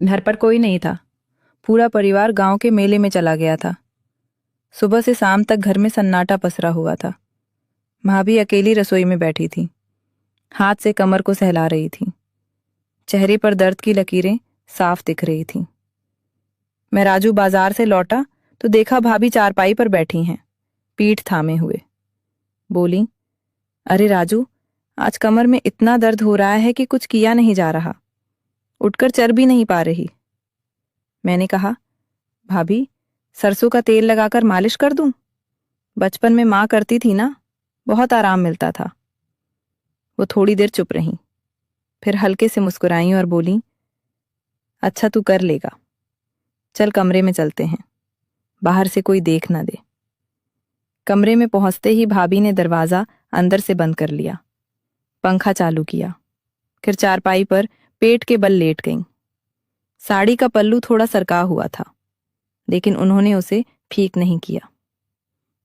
घर पर कोई नहीं था। पूरा परिवार गांव के मेले में चला गया था। सुबह से शाम तक घर में सन्नाटा पसरा हुआ था। भाभी अकेली रसोई में बैठी थी, हाथ से कमर को सहला रही थी। चेहरे पर दर्द की लकीरें साफ दिख रही थीं। मैं राजू बाजार से लौटा तो देखा भाभी चारपाई पर बैठी हैं, पीठ थामे हुए। बोली, अरे राजू, आज कमर में इतना दर्द हो रहा है कि कुछ किया नहीं जा रहा, उठकर चल भी नहीं पा रही। मैंने कहा, भाभी, सरसों का तेल लगाकर मालिश कर दूं? बचपन में माँ करती थी ना, बहुत आराम मिलता था। वो थोड़ी देर चुप रहीं, फिर हल्के से मुस्कुराईं और बोली, अच्छा तू कर लेगा, चल कमरे में चलते हैं, बाहर से कोई देख ना दे। कमरे में पहुंचते ही भाभी ने दरवाजा अंदर से बंद कर लिया, पंखा चालू किया, फिर चारपाई पर पेट के बल लेट गईं। साड़ी का पल्लू थोड़ा सरका हुआ था, लेकिन उन्होंने उसे फीक नहीं किया।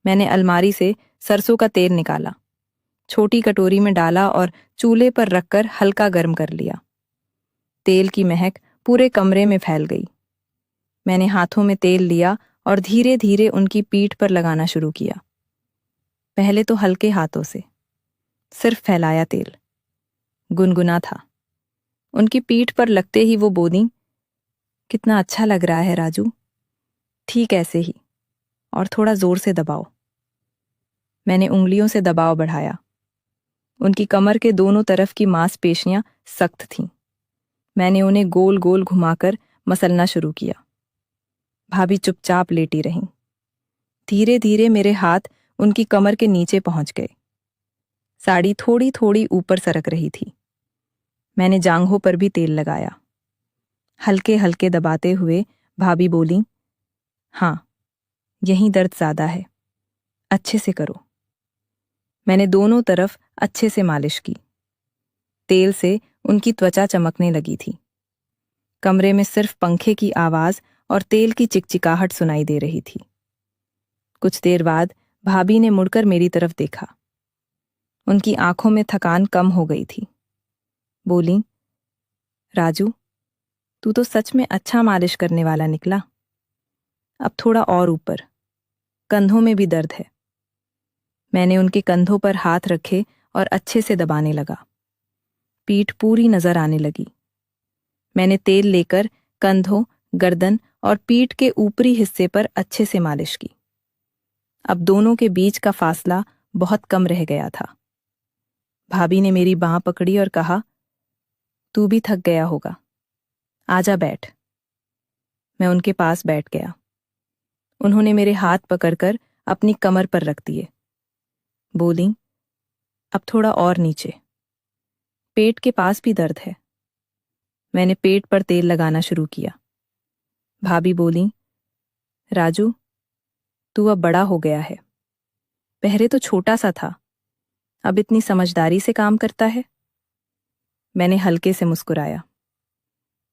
मैंने अलमारी से सरसों का तेल निकाला, छोटी कटोरी में डाला और चूल्हे पर रखकर हल्का गर्म कर लिया। तेल की महक पूरे कमरे में फैल गई। मैंने हाथों में तेल लिया और धीरे धीरे उनकी पीठ पर लगाना शुरू किया। पहले तो हल्के हाथों से, सिर्फ फैलाया तेल। गुनगुना था। उनकी पीठ पर लगते ही वो बोली, कितना अच्छा लग रहा है राजू, ठीक ऐसे ही, और थोड़ा जोर से दबाओ। मैंने उंगलियों से दबाव बढ़ाया। उनकी कमर के दोनों तरफ की मांसपेशियां सख्त थीं। मैंने उन्हें गोल गोल घुमाकर मसलना शुरू किया। भाभी चुपचाप लेटी रहीं। धीरे धीरे मेरे हाथ उनकी कमर के नीचे पहुंच गए। साड़ी थोड़ी थोड़ी ऊपर सरक रही थी। मैंने जांघों पर भी तेल लगाया। हल्के हल्के दबाते हुए भाभी बोली, हाँ, यहीं दर्द ज्यादा है, अच्छे से करो। मैंने दोनों तरफ अच्छे से मालिश की। तेल से उनकी त्वचा चमकने लगी थी। कमरे में सिर्फ पंखे की आवाज और तेल की चिकचिकाहट सुनाई दे रही थी। कुछ देर बाद भाभी ने मुड़कर मेरी तरफ देखा। उनकी आंखों में थकान कम हो गई थी। बोली, राजू, तू तो सच में अच्छा मालिश करने वाला निकला। अब थोड़ा और ऊपर, कंधों में भी दर्द है। मैंने उनके कंधों पर हाथ रखे और अच्छे से दबाने लगा। पीठ पूरी नजर आने लगी। मैंने तेल लेकर कंधों, गर्दन और पीठ के ऊपरी हिस्से पर अच्छे से मालिश की। अब दोनों के बीच का फासला बहुत कम रह गया था। भाभी ने मेरी बांह पकड़ी और कहा, तू भी थक गया होगा, आजा बैठ। मैं उनके पास बैठ गया। उन्होंने मेरे हाथ पकड़कर अपनी कमर पर रख दिए। बोली, अब थोड़ा और नीचे, पेट के पास भी दर्द है। मैंने पेट पर तेल लगाना शुरू किया। भाभी बोली, राजू, तू अब बड़ा हो गया है, पहले तो छोटा सा था, अब इतनी समझदारी से काम करता है। मैंने हल्के से मुस्कुराया।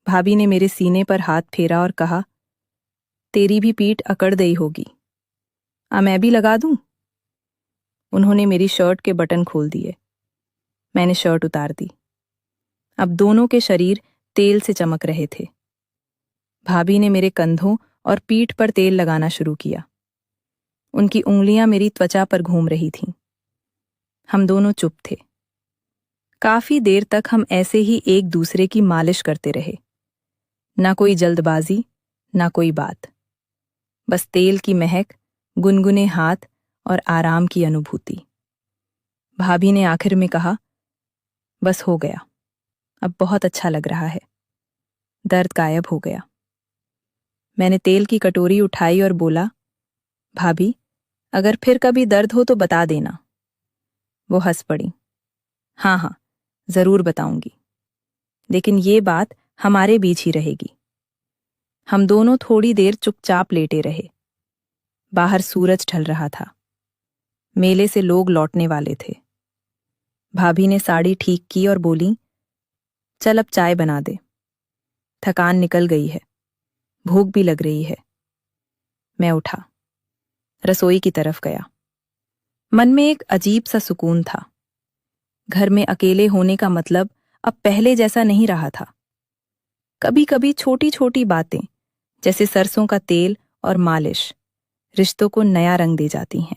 भाभी ने मेरे सीने पर हाथ फेरा और कहा, तेरी भी पीठ अकड़ गई होगी, मैं भी लगा दूं? उन्होंने मेरी शर्ट के बटन खोल दिए। मैंने शर्ट उतार दी। अब दोनों के शरीर तेल से चमक रहे थे। भाभी ने मेरे कंधों और पीठ पर तेल लगाना शुरू किया। उनकी उंगलियां मेरी त्वचा पर घूम रही थीं। हम दोनों चुप थे। काफी देर तक हम ऐसे ही एक दूसरे की मालिश करते रहे। ना कोई जल्दबाजी, ना कोई बात, बस तेल की महक, गुनगुने हाथ और आराम की अनुभूति। भाभी ने आखिर में कहा, बस हो गया, अब बहुत अच्छा लग रहा है, दर्द गायब हो गया। मैंने तेल की कटोरी उठाई और बोला, भाभी, अगर फिर कभी दर्द हो तो बता देना। वो हंस पड़ी। हाँ हाँ, जरूर बताऊंगी, लेकिन ये बात हमारे बीच ही रहेगी। हम दोनों थोड़ी देर चुपचाप लेटे रहे। बाहर सूरज ढल रहा था। मेले से लोग लौटने वाले थे। भाभी ने साड़ी ठीक की और बोली, चल अब चाय बना दे, थकान निकल गई है, भूख भी लग रही है। मैं उठा, रसोई की तरफ गया। मन में एक अजीब सा सुकून था। घर में अकेले होने का मतलब अब पहले जैसा नहीं रहा था। कभी कभी छोटी छोटी बातें जैसे सरसों का तेल और मालिश रिश्तों को नया रंग दे जाती हैं।